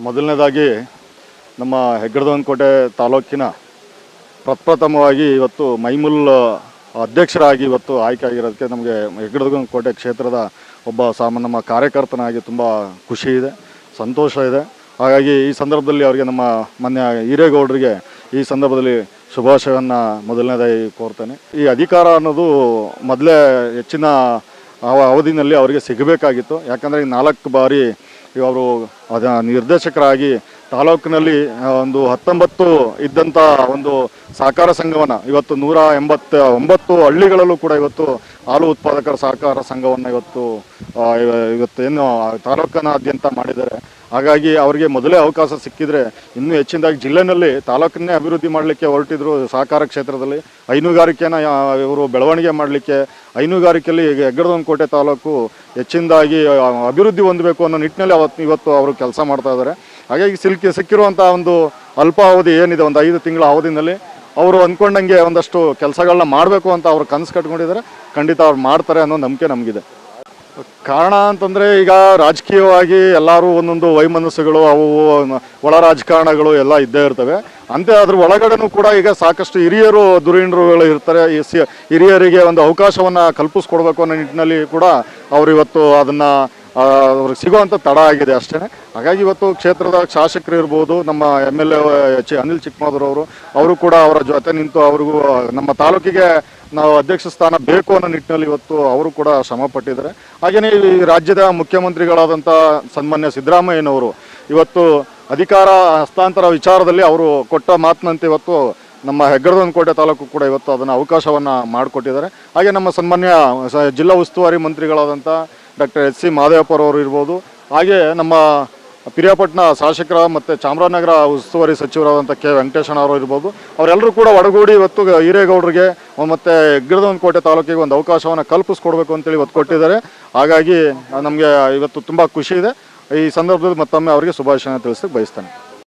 ಮೊದಲನೇದಾಗಿ ನಮ್ಮ ಹೆಗ್ಗಡದವನಕೋಟೆ ತಾಲೂಕಿನ ಪ್ರಪ್ರಥಮವಾಗಿ ಇವತ್ತು ಮೈಮುಲ್ ಅಧ್ಯಕ್ಷರಾಗಿ ಇವತ್ತು ಆಯ್ಕೆ ಆಗಿರೋದಕ್ಕೆ ನಮಗೆ ಹೆಗ್ಗಡದವನಕೋಟೆ ಕ್ಷೇತ್ರದ ಒಬ್ಬ ನಮ್ಮ ಕಾರ್ಯಕರ್ತನಾಗಿ ತುಂಬ ಖುಷಿ ಇದೆ, ಸಂತೋಷ ಇದೆ. ಹಾಗಾಗಿ ಈ ಸಂದರ್ಭದಲ್ಲಿ ಅವರಿಗೆ ನಮ್ಮ ಮಾನ್ಯ ಹಿರೇಗೌಡರಿಗೆ ಈ ಸಂದರ್ಭದಲ್ಲಿ ಶುಭಾಶಯವನ್ನು ಮೊದಲನೇದಾಗಿ ಕೋರ್ತೇನೆ. ಈ ಅಧಿಕಾರ ಅನ್ನೋದು ಮೊದಲೇ ಹೆಚ್ಚಿನ ಅವಧಿನಲ್ಲಿ ಅವರಿಗೆ ಸಿಗಬೇಕಾಗಿತ್ತು. ಯಾಕಂದರೆ ಈ 4 ಬಾರಿ ಅವರು ನಿರ್ದೇಶಕರಾಗಿ ತಾಲೂಕಿನಲ್ಲಿ ಒಂದು 19 ಇದ್ದಂಥ ಒಂದು ಸಹಕಾರ ಸಂಘವನ್ನು ಇವತ್ತು 189 ಹಳ್ಳಿಗಳಲ್ಲೂ ಕೂಡ ಇವತ್ತು ಹಾಲು ಉತ್ಪಾದಕರ ಸಹಕಾರ ಸಂಘವನ್ನು ಇವತ್ತೇನು ತಾಲೂಕಿನಾದ್ಯಂತ ಮಾಡಿದ್ದಾರೆ. ಹಾಗಾಗಿ ಅವರಿಗೆ ಮೊದಲೇ ಅವಕಾಶ ಸಿಕ್ಕಿದರೆ ಇನ್ನೂ ಹೆಚ್ಚಿನದಾಗಿ ಜಿಲ್ಲೆಯಲ್ಲಿ ತಾಲೂಕನ್ನೇ ಅಭಿವೃದ್ಧಿ ಮಾಡಲಿಕ್ಕೆ ಹೊರಟಿದ್ರು. ಸಹಕಾರ ಕ್ಷೇತ್ರದಲ್ಲಿ ಹೈನುಗಾರಿಕೆನ ಇವರು ಬೆಳವಣಿಗೆ ಮಾಡಲಿಕ್ಕೆ, ಹೈನುಗಾರಿಕೆಯಲ್ಲಿ ಹೆಗ್ಗಡದವನಕೋಟೆ ತಾಲೂಕು ಹೆಚ್ಚಿನದಾಗಿ ಅಭಿವೃದ್ಧಿ ಹೊಂದಬೇಕು ಅನ್ನೋ ನಿಟ್ಟಿನಲ್ಲಿ ಇವತ್ತು ಅವರು ಕೆಲಸ ಮಾಡ್ತಾ ಇದ್ದಾರೆ. ಹಾಗಾಗಿ ಸಿಕ್ಕಿರುವಂಥ ಒಂದು ಅಲ್ಪಾವಧಿ ಏನಿದೆ, ಒಂದು 5 ತಿಂಗಳ ಅವಧಿನಲ್ಲಿ ಅವರು ಅಂದ್ಕೊಂಡಂಗೆ ಒಂದಷ್ಟು ಕೆಲಸಗಳನ್ನ ಮಾಡಬೇಕು ಅಂತ ಅವರು ಕನಸು ಕಟ್ಕೊಂಡಿದ್ದಾರೆ. ಖಂಡಿತ ಅವ್ರು ಮಾಡ್ತಾರೆ ಅನ್ನೋ ನಂಬಿಕೆ ನಮಗಿದೆ. ಕಾರಣ ಅಂತಂದರೆ ಈಗ ರಾಜಕೀಯವಾಗಿ ಎಲ್ಲರೂ ಒಂದೊಂದು ವೈಮನಸ್ಸುಗಳು, ಅವು ಒಳ ರಾಜಕಾರಣಗಳು ಎಲ್ಲ ಇದ್ದೇ ಇರ್ತವೆ. ಅಂತೆ ಅದ್ರ ಒಳಗಡೆನೂ ಕೂಡ ಈಗ ಸಾಕಷ್ಟು ಹಿರಿಯರು ಧುರೀಣರುಗಳು ಇರ್ತಾರೆ. ಹಿರಿಯರಿಗೆ ಒಂದು ಅವಕಾಶವನ್ನು ಕಲ್ಪಿಸ್ಕೊಡ್ಬೇಕು ಅನ್ನೋ ನಿಟ್ಟಿನಲ್ಲಿ ಕೂಡ ಅವರು ಇವತ್ತು ಅದನ್ನು ಅವ್ರಿಗೆ ಸಿಗುವಂಥ ತಡ ಆಗಿದೆ ಅಷ್ಟೇ. ಹಾಗಾಗಿ ಇವತ್ತು ಕ್ಷೇತ್ರದ ಶಾಸಕರು ಇರ್ಬೋದು, ನಮ್ಮ MLA ಅನಿಲ್ ಚಿಕ್ಕಮಗಳೂರು ಅವರು ಕೂಡ ಅವರ ಜೊತೆ ನಿಂತು ಅವ್ರಿಗೂ ನಮ್ಮ ತಾಲೂಕಿಗೆ ನಾವು ಅಧ್ಯಕ್ಷ ಸ್ಥಾನ ಬೇಕು ಅನ್ನೋ ನಿಟ್ಟಿನಲ್ಲಿ ಇವತ್ತು ಅವರು ಕೂಡ ಶ್ರಮ ಪಟ್ಟಿದ್ದಾರೆ. ಹಾಗೆಯೇ ಈ ರಾಜ್ಯದ ಮುಖ್ಯಮಂತ್ರಿಗಳಾದಂಥ ಸನ್ಮಾನ್ಯ ಸಿದ್ದರಾಮಯ್ಯನವರು ಇವತ್ತು ಅಧಿಕಾರ ಹಸ್ತಾಂತರ ವಿಚಾರದಲ್ಲಿ ಅವರು ಕೊಟ್ಟ ಮಾತಿನಂತೆ ಇವತ್ತು ನಮ್ಮ ಹೆಗ್ಗಡದವನಕೋಟೆ ತಾಲೂಕು ಕೂಡ ಇವತ್ತು ಅದನ್ನು ಅವಕಾಶವನ್ನು ಮಾಡಿಕೊಟ್ಟಿದ್ದಾರೆ. ಹಾಗೆ ನಮ್ಮ ಸನ್ಮಾನ್ಯ ಜಿಲ್ಲಾ ಉಸ್ತುವಾರಿ ಮಂತ್ರಿಗಳಾದಂಥ ಡಾಕ್ಟರ್ H.C. ಮಾದೇವಪ್ಪರವರು ಇರ್ಬೋದು, ಹಾಗೆ ನಮ್ಮ ಪಿರಿಯಾಪಟ್ಟಣ ಶಾಸಕರ ಮತ್ತು ಚಾಮರಾಜನಗರ ಉಸ್ತುವಾರಿ ಸಚಿವರಾದಂಥ K. ವೆಂಕಟೇಶಣ್ಣವರು ಇರ್ಬೋದು, ಅವರೆಲ್ಲರೂ ಕೂಡ ಒಡಗೂಡಿ ಇವತ್ತು ಹಿರೇಗೌಡರಿಗೆ ಮತ್ತು ಹೆಗ್ಗಡದವನಕೋಟೆ ತಾಲೂಕಿಗೆ ಒಂದು ಅವಕಾಶವನ್ನು ಕಲ್ಪಿಸ್ಕೊಡ್ಬೇಕು ಅಂತೇಳಿ ಇವತ್ತು ಕೊಟ್ಟಿದ್ದಾರೆ. ಹಾಗಾಗಿ ನಮಗೆ ಇವತ್ತು ತುಂಬ ಖುಷಿ ಇದೆ. ಈ ಸಂದರ್ಭದಲ್ಲಿ ಮತ್ತೊಮ್ಮೆ ಅವರಿಗೆ ಶುಭಾಶಯ ತಿಳಿಸೋಕ್ಕೆ ಬಯಸ್ತೇನೆ.